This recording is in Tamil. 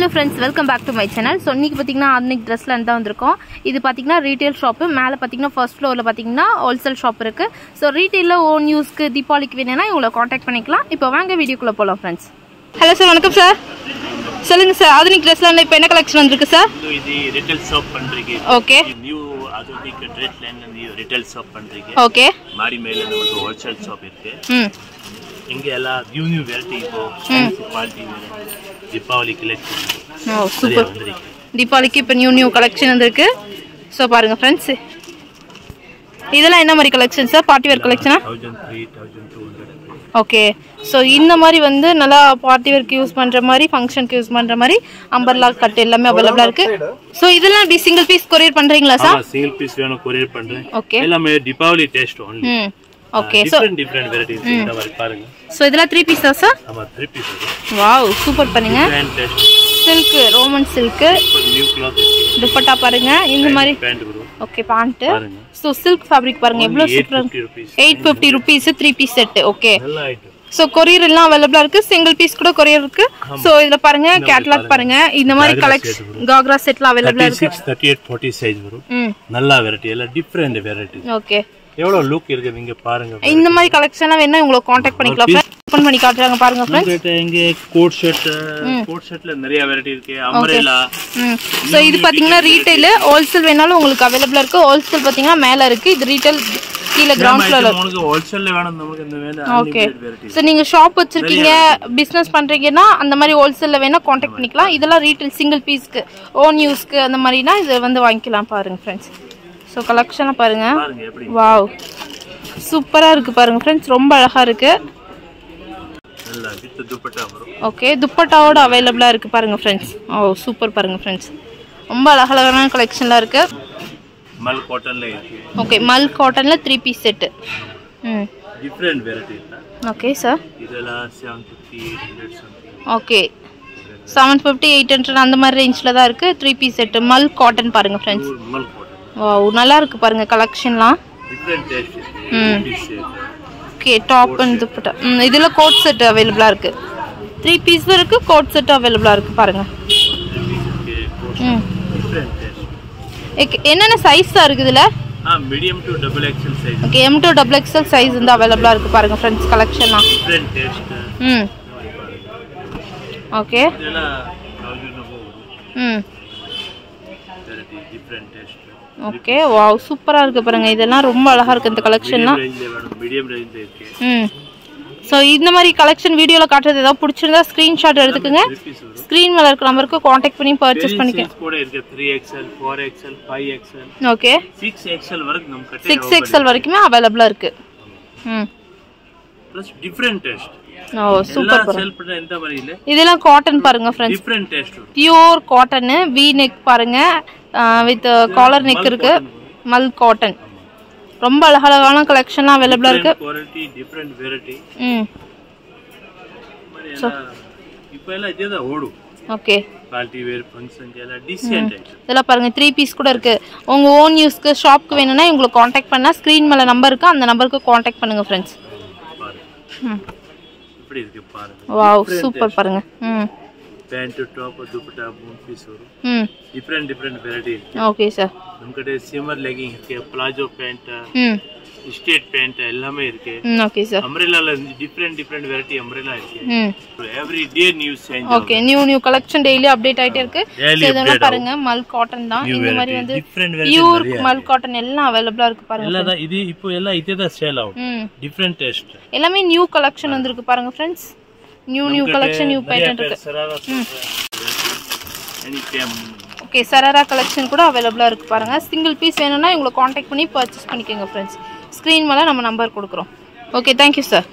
Hello friends, welcome back to my channel. So இன்னைக்கு பாத்தீங்கன்னா ஆர்னிக் Dressல தான் வந்திருக்கோம். இது பாத்தீங்கன்னா ரீட்டைல் ஷாப். மேல பாத்தீங்கன்னா ஃபர்ஸ்ட் ஃப்ளோர்ல பாத்தீங்கன்னா ஹோல்சேல் ஷாப் இருக்கு. சோ ரீட்டைல்ல ஓன் யூஸ்க்கு தீபாவளிக்கு வேணும்னா இவங்கள कांटेक्ट பண்ணிக்கலாம். இப்போ வாங்க வீடியோக்குள்ள போலாம் फ्रेंड्स. ஹலோ சார், வணக்கம் சார். சொல்லுங்க சார், ஆர்னிக் Dressல இப்போ என்ன கலெக்ஷன் வந்திருக்கு சார்? இது ரீட்டைல் ஷாப் பண்றீங்க. ஓகே. நியூ ஆர்னிக் Dressல நியூ ரீட்டைல் ஷாப் பண்றீங்க. ஓகே. மாடி மேல நமக்கு ஹோல்சேல் ஷாப் இருக்கு. இங்க எல்லாம் நியூ வெரைட்டி இப்போ quality Deepavali collection. Oh super. தீபாவளிக்கு இப்போ நியூ கலெக்ஷன் வந்திருக்கு. சோ பாருங்க फ्रेंड्स, இதெல்லாம் என்ன மாதிரி கலெக்ஷன் சார்? பார்ட்டி வேர் கலெக்ஷனா? 1300 ஓகே. சோ இந்த மாதிரி வந்து நல்லா பார்ட்டி வேர்க்கு யூஸ் பண்ற மாதிரி, ஃபங்க்ஷனுக்கு யூஸ் பண்ற மாதிரி அம்பர்லா கட் எல்லாமே அவேலபிளா இருக்கு. சோ இதெல்லாம் டி சிங்கிள் பீஸ் கொரியர் பண்றீங்களா சார்? ஆமா, சிங்கிள் பீஸ் வேணும் கொரியர் பண்றேன். ஓகே. எல்லாமே Deepavali taste only. Okay. So different varieties இந்த மாதிரி பாருங்க. சோ இதெல்லாம் 3 பீஸா சார்? ஆமா, 3 பீஸ். வாவ், சூப்பர் பண்ணுங்க. Silk, Roman silk. New cloth இருக்கு. துப்பட்டா பாருங்க இந்த மாதிரி. Pant bro. Okay, pant. பாருங்க. சோ சில்க் ஃபேப்ரிக் பாருங்க எவ்வளவு சூப்பரா. 850 rupees 3 பீஸ் செட். ஓகே. நல்ல ஐட்டம். சோ கொரியர் எல்லாம் அவேலபிளா இருக்கு. சிங்கிள் பீஸ் கூட கொரியர் இருக்கு. சோ இதுல பாருங்க கேட்டலாக் பாருங்க. இந்த மாதிரி கலெக்ஷன் காக்ரா செட்லாம் அவேலபிளா இருக்கு. 38 40 சைஸ் வரும். நல்ல வெரைட்டி, எல்லாம் டிஃபரண்ட் வெரைட்டி. ஓகே. எவ்வளவு லுக் இருக்கு நீங்க பாருங்க. இந்த மாதிரி கலெக்ஷன்லாம் வேணா உங்களை कांटेक्ट பண்ணிக்கலாம். ஓபன் பண்ணி காட்டுறாங்க பாருங்க फ्रेंड्स. இங்க கோட் ஷர்ட்ல நிறைய வெரைட்டி இருக்கு. அம்ப்ரெல்லா. சோ இது பாத்தீங்கன்னா ரீட்டைல், ஹோல்சேல் வேணாலும் உங்களுக்கு அவேலபிளா இருக்கு. ஹோல்சேல் பாத்தீங்கன்னா மேல இருக்கு. இது ரீட்டைல் கீழ கிரவுண்ட் ஃப்ளோர்ல. உங்களுக்கு ஹோல்சேல்ல வேணும் நமக்கு இந்த வேலை. ஓகே. சோ நீங்க ஷாப் வச்சிருக்கீங்க, பிசினஸ் பண்றீங்கன்னா அந்த மாதிரி ஹோல்சேல்ல வேணா कांटेक्ट பண்ணிக்கலாம். இதெல்லாம் ரீட்டைல் சிங்கிள் பீஸ்க்கு ஓன் யூஸ்க்கு அந்த மாதிரினா இது வந்து வாங்கிக்கலாம் பாருங்க फ्रेंड्स. சோ கலெக்ஷனை பாருங்க. வாவ், சூப்பரா இருக்கு பாருங்க फ्रेंड्स. ரொம்ப அழகா இருக்கு. நல்ல வித் துப்பட்டா வரும். ஓகே, துப்பட்டாவோட அவேலபிளா இருக்கு பாருங்க फ्रेंड्स. ஓ சூப்பர் பாருங்க फ्रेंड्स. ரொம்ப அழகான கலெக்ஷன்லாம் இருக்கு. மல் காட்டன்ல இருக்கு. ஓகே, மல் காட்டன்ல 3 பீஸ் செட். டிஃபரண்ட் வெரைட்டி இருக்கு. Okay sir. இதெல்லாம் 750 800 something. ஓகே, 750 800 அந்த மாதிரி ரேஞ்ச்ல தான் இருக்கு. 3 பீஸ் செட் மல் காட்டன் பாருங்க फ्रेंड्स. மல் காட்டன். வாவ், நல்லா இருக்கு பாருங்க கலெக்ஷன்லாம். Different taste. Okay, top and dupatta. இதுல கோட் செட் அவேலபிளா இருக்கு. 3 பீஸ் இருக்கு, கோட் செட் அவேலபிளா இருக்கு பாருங்க. Different taste. என்னென்ன சைஸ் தான் இருக்கு இதுல? Medium to double XL size. Okay, M to XXL size வந்து அவேலபிளா இருக்கு பாருங்க फ्रेंड्स. கலெக்ஷன்லாம் டிஃபரண்ட் டேஸ்ட். ஓகே. இதெல்லாம் 1000 டிஃபரண்ட் டேஸ்ட். ஓகே. வாவ், சூப்பரா இருக்கு பாருங்க. இதெல்லாம் ரொம்ப அழகா இருக்கு இந்த கலெக்ஷன்லாம். மீடியம் ரேஞ்ச்ல இருக்கு. சோ இந்த மாதிரி கலெக்ஷன் வீடியோல காட்டுறது ஏதாவது பிடிச்சிருந்தா ஸ்கிரீன்ஷாட் எடுத்துக்கங்க. ஸ்கிரீன் மேல இருக்க நம்பருக்கு कांटेक्ट பண்ணி பர்ச்சேஸ் பண்ணிக்கங்க. கூட இருக்கு 3XL 4XL 5XL. Okay. 6XL வரைக்கும் நம்ம கிட்ட 6XL வரைக்குமே அவேலபிளா இருக்கு. Plus different taste. Oh super பாருங்க. செல் பண்ண எந்த மாதிரி இல்ல. இதெல்லாம் காட்டன் பாருங்க friends. Different taste. Pure cotton, V neck பாருங்க, வித் காலர் நெக் இருக்கு. மல் காட்டன். ரொம்ப அழகான கலெக்ஷன்லாம் அவேலபிளா இருக்கு. Quality different variety. சோ இப்போ எல்லாம் இதேதான் ஓடும். ஓகே. பார்ட்டி வேர் ஃபங்க்ஷன் எல்லாம் டிசென்ட் ஐட்டம். இதெல்லாம் பாருங்க 3 பீஸ் கூட இருக்கு. உங்க ஓன் யூஸ்க்கு ஷாப்க்கு வேணும்னா உங்களுக்கு कांटेक्ट பண்ணா ஸ்கிரீன் மேல நம்பர் இருக்கு, அந்த நம்பருக்கு कांटेक्ट பண்ணுங்க फ्रेंड्स. இப்படி இருக்கு பாருங்க. வாவ், சூப்பர் பாருங்க. பேண்ட் டாப் துப்பட்டா 3 பீஸ் வரும். டிஃபரண்ட் வெரைட்டி இருக்கு. Okay sir. நமக்கிட்ட சிம்மர் லெகிங் இருக்கு, பிளாஜோ பேண்ட், ஸ்ட்ரெயிட் பேண்ட் எல்லாமே இருக்கு. Okay sir. அம்ப்ரெல்லால டிஃபரண்ட் வெரைட்டி அம்ப்ரெல்லா இருக்கு. Every day new change. Okay, new collection daily update ஆயிட்டே இருக்கு. இதெல்லாம் பாருங்க மல் காட்டன் தான். இந்த மாதிரி வந்து பியூர் மல் காட்டன் எல்லாம் அவேலபிளா இருக்கு பாருங்க. எல்லாம் இது இப்போ எல்லாம் இதேதான் சேல் ஆகும். Different taste. எல்லாமே நியூ கலெக்ஷன் வந்திருக்கு பாருங்க friends. New collection, new pattern இருக்கு. ஓகே, சராரா கலெக்ஷன் கூட அவேலபிளா இருக்கு பாருங்க. சிங்கிள் பீஸ் வேணும்னா உங்களை कांटेक्ट பண்ணி பர்ச்சேஸ் பண்ணிக்கங்க फ्रेंड्स. ஸ்கிரீன் மேல நம்ம நம்பர் கொடுக்குறோம். Okay, thank you sir.